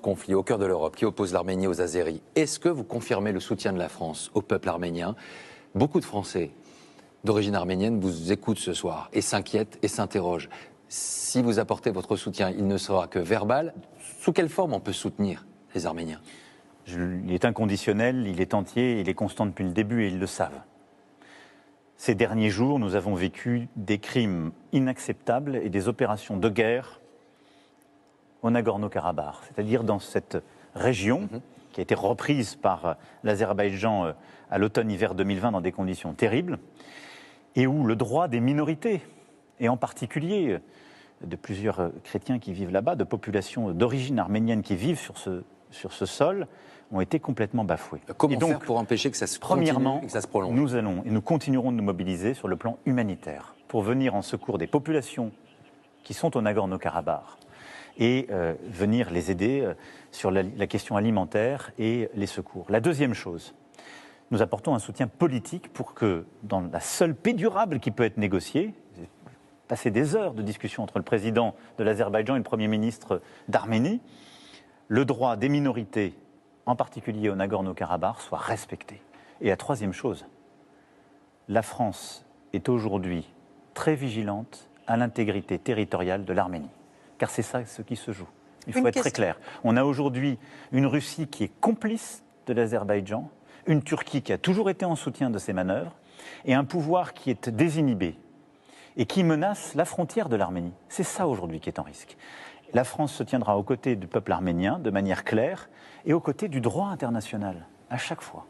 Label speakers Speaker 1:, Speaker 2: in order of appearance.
Speaker 1: conflit au cœur de l'Europe qui oppose l'Arménie aux Azéris. Est-ce que vous confirmez le soutien de la France au peuple arménien? Beaucoup de Français d'origine arménienne vous écoutent ce soir et s'inquiètent et s'interrogent. Si vous apportez votre soutien, il ne sera que verbal. Sous quelle forme on peut soutenir les Arméniens?
Speaker 2: Il est inconditionnel, il est entier, il est constant depuis le début et ils le savent. Ces derniers jours, nous avons vécu des crimes inacceptables et des opérations de guerre au Nagorno-Karabakh, c'est-à-dire dans cette région qui a été reprise par l'Azerbaïdjan à l'automne-hiver 2020 dans des conditions terribles, et où le droit des minorités, et en particulier de plusieurs chrétiens qui vivent là-bas, de populations d'origine arménienne qui vivent sur ce sol, ont été complètement bafoués.
Speaker 1: Comment faire pour empêcher que ça se continue et que ça se prolonge?
Speaker 2: Nous allons et nous continuerons de nous mobiliser sur le plan humanitaire pour venir en secours des populations qui sont au Nagorno-Karabakh et venir les aider sur la question alimentaire et les secours. La deuxième chose, nous apportons un soutien politique pour que, dans la seule paix durable qui peut être négociée, passer des heures de discussion entre le président de l'Azerbaïdjan et le Premier ministre d'Arménie, le droit des minorités, en particulier au Nagorno-Karabakh, soit respecté. Et la troisième chose, la France est aujourd'hui très vigilante à l'intégrité territoriale de l'Arménie. Car c'est ça ce qui se joue. Il faut être très clair. On a aujourd'hui une Russie qui est complice de l'Azerbaïdjan, une Turquie qui a toujours été en soutien de ces manœuvres, et un pouvoir qui est désinhibé et qui menace la frontière de l'Arménie. C'est ça aujourd'hui qui est en risque. La France se tiendra aux côtés du peuple arménien de manière claire et aux côtés du droit international, à chaque fois.